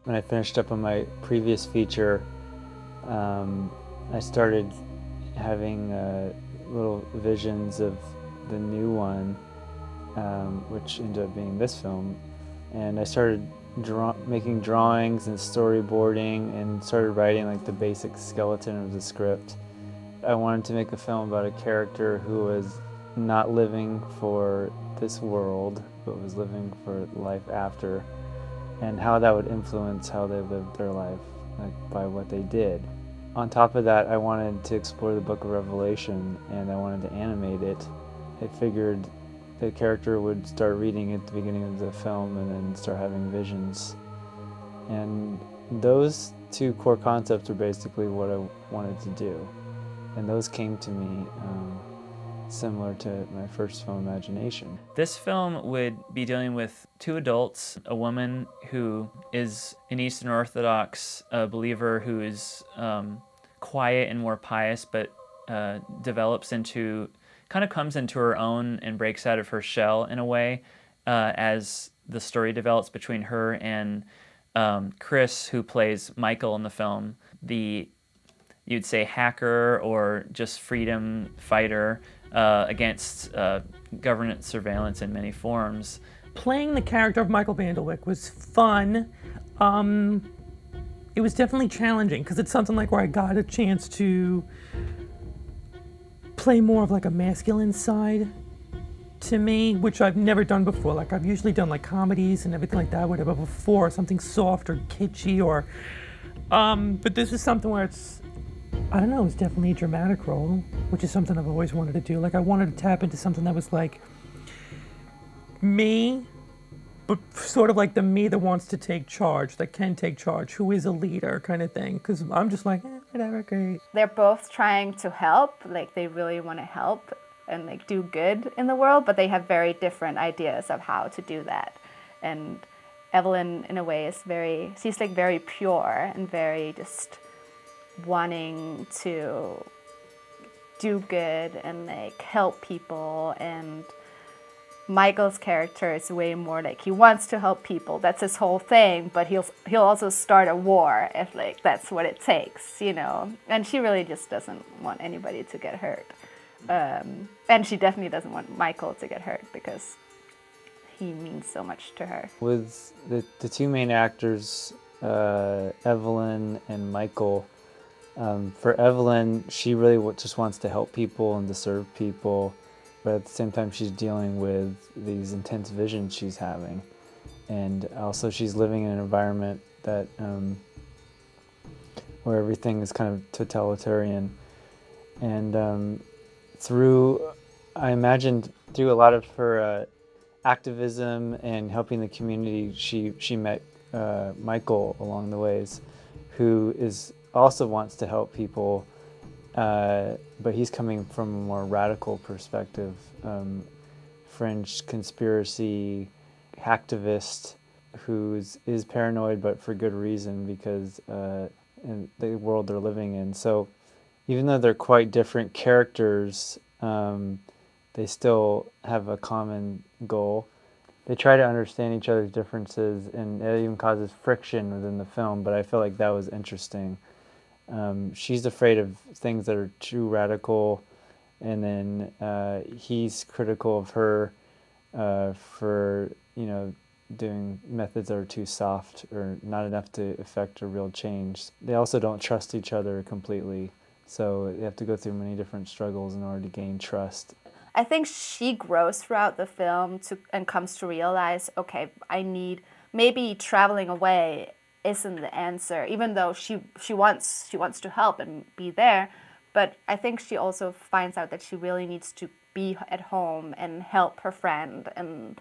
when I finished up on my previous feature, I started having little visions of the new one, which ended up being this film. And I started making drawings and storyboarding and started writing like the basic skeleton of the script. I wanted to make a film about a character who was not living for this world, but was living for life after, and how that would influence how they lived their life, like by what they did. On top of that, I wanted to explore the Book of Revelation, and I wanted to animate it. I figured the character would start reading at the beginning of the film and then start having visions. And those two core concepts were basically what I wanted to do. And those came to me similar to my first film, Imagination. This film would be dealing with two adults, a woman who is an Eastern Orthodox believer who is quiet and more pious, but develops into, kind of comes into her own and breaks out of her shell in a way as the story develops between her and Chris, who plays Michael in the film, the, you'd say, hacker or just freedom fighter against government surveillance in many forms. Playing the character of Michael Vanderwick was fun. It was definitely challenging because it's something like where I got a chance to play more of like a masculine side to me, which I've never done before. Like I've usually done like comedies and everything like that, whatever before, something soft or kitschy or, but this is something where it's, I don't know, it's definitely a dramatic role, which is something I've always wanted to do. Like I wanted to tap into something that was like me, but sort of like the me that wants to take charge, that can take charge, who is a leader kind of thing. Because I'm just like, whatever, great. They're both trying to help, like they really want to help and like do good in the world, but they have very different ideas of how to do that. And Evelyn, in a way, is she's like very pure and very just wanting to do good and like help people, and Michael's character is way more like he wants to help people. That's his whole thing, but he'll also start a war if like that's what it takes, you know. And she really just doesn't want anybody to get hurt. And she definitely doesn't want Michael to get hurt because he means so much to her. With the two main actors, Evelyn and Michael, for Evelyn, she really just wants to help people and to serve people, but at the same time she's dealing with these intense visions she's having. And also she's living in an environment that where everything is kind of totalitarian. And I imagined through a lot of her activism and helping the community, she met Michael along the ways, who also wants to help people, but he's coming from a more radical perspective, fringe conspiracy hacktivist who is paranoid, but for good reason, because in the world they're living in. So even though they're quite different characters, they still have a common goal. They try to understand each other's differences, and it even causes friction within the film, but I feel like that was interesting. She's afraid of things that are too radical, and then he's critical of her for, doing methods that are too soft or not enough to affect a real change. They also don't trust each other completely, so they have to go through many different struggles in order to gain trust. I think she grows throughout the film and comes to realize, okay, maybe traveling away isn't the answer, even though she wants to help and be there. But I think she also finds out that she really needs to be at home and help her friend. And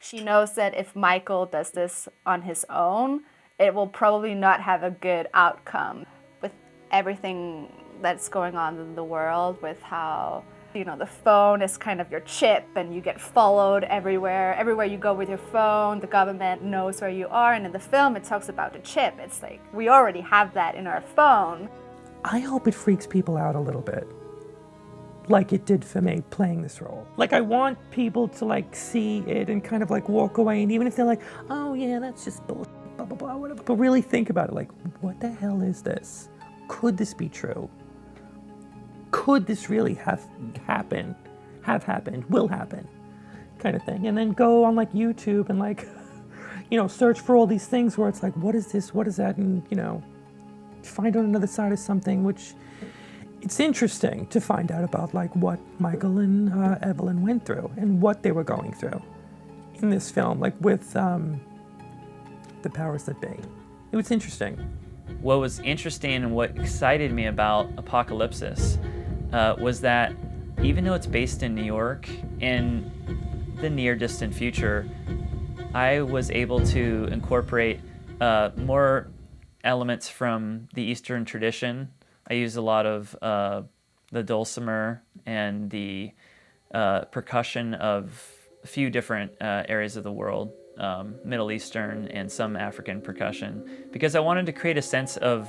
she knows that if Michael does this on his own, it will probably not have a good outcome. With everything that's going on in the world, with how the phone is kind of your chip and you get followed everywhere. Everywhere you go with your phone, the government knows where you are. And in the film, it talks about the chip. It's like, we already have that in our phone. I hope it freaks people out a little bit, like it did for me playing this role. Like I want people to like see it and kind of like walk away, and even if they're like, oh yeah, that's just bullshit, blah, blah, blah, whatever. But really think about it, like, what the hell is this? Could this be true? Could this really have happened, will happen, kind of thing? And then go on like YouTube and like, search for all these things where it's like, what is this? What is that? And, find on another side of something, which it's interesting to find out about like what Michael and Evelyn went through and what they were going through in this film, like with the powers that be. It was interesting. What was interesting and what excited me about APOCALYPSIS was that even though it's based in New York, in the near distant future, I was able to incorporate more elements from the Eastern tradition. I used a lot of the dulcimer and the percussion of a few different areas of the world, Middle Eastern and some African percussion, because I wanted to create a sense of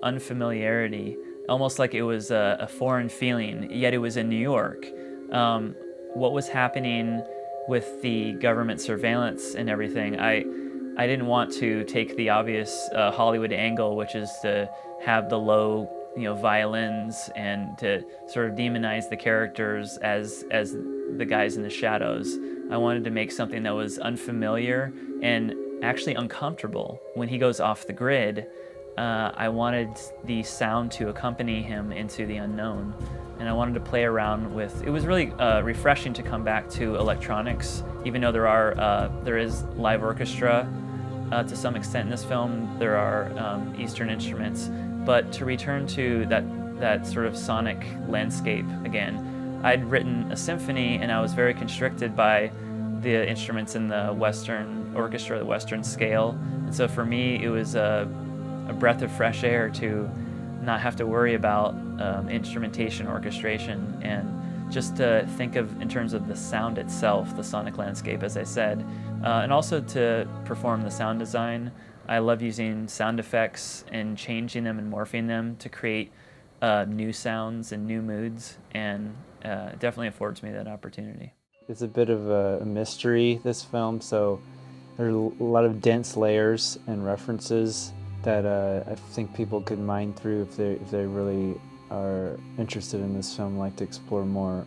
unfamiliarity, almost like it was a foreign feeling, yet it was in New York. What was happening with the government surveillance and everything, I didn't want to take the obvious Hollywood angle, which is to have the low, violins and to sort of demonize the characters as the guys in the shadows. I wanted to make something that was unfamiliar and actually uncomfortable. When he goes off the grid, I wanted the sound to accompany him into the unknown. And I wanted to play around with, it was really refreshing to come back to electronics, even though there is live orchestra to some extent in this film. There are Eastern instruments, but to return to that sort of sonic landscape again. I'd written a symphony and I was very constricted by the instruments in the Western orchestra, the Western scale. And so for me, it was a breath of fresh air to not have to worry about instrumentation, orchestration, and just to think of in terms of the sound itself, the sonic landscape, as I said, and also to perform the sound design. I love using sound effects and changing them and morphing them to create new sounds and new moods, and it definitely affords me that opportunity. It's a bit of a mystery, this film, so there are a lot of dense layers and references that I think people could mine through if they really are interested in this film, like to explore more.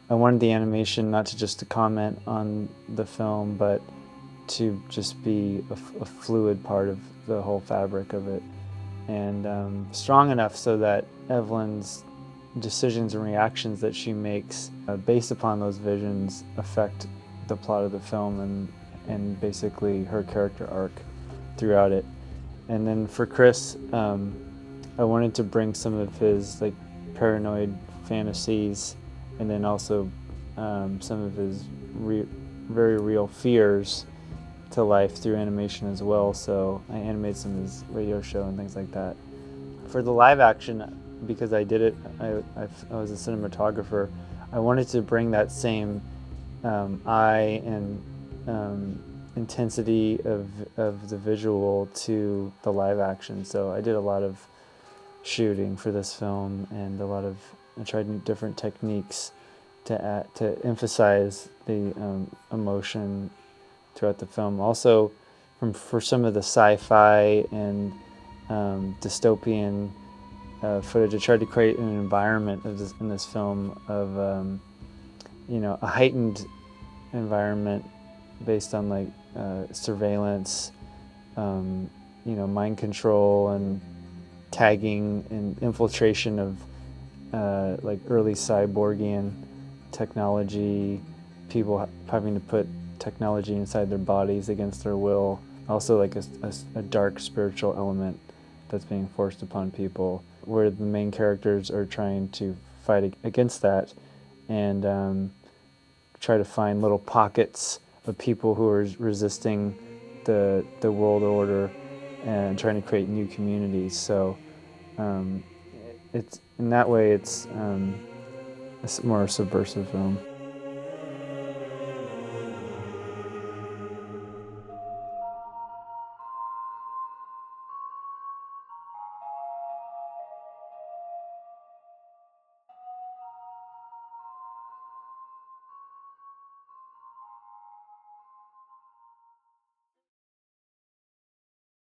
I wanted the animation not to just to comment on the film, but to just be a fluid part of the whole fabric of it, and strong enough so that Evelyn's decisions and reactions that she makes based upon those visions affect the plot of the film and basically her character arc throughout it. And then for Chris, I wanted to bring some of his like paranoid fantasies, and then also some of his very real fears to life through animation as well. So I animated some of his radio show and things like that. For the live action, because I did it, I was a cinematographer, I wanted to bring that same eye and intensity of the visual to the live action. So I did a lot of shooting for this film, and I tried different techniques to emphasize the emotion throughout the film. Also, for some of the sci-fi and dystopian footage, I tried to create an environment in this film of a heightened environment based on like surveillance, mind control and tagging and infiltration of like early cyborgian technology, people having to put technology inside their bodies against their will. Also like a dark spiritual element that's being forced upon people, where the main characters are trying to fight against that and try to find little pockets of people who are resisting the world order and trying to create new communities. So it's in that way it's more a subversive film.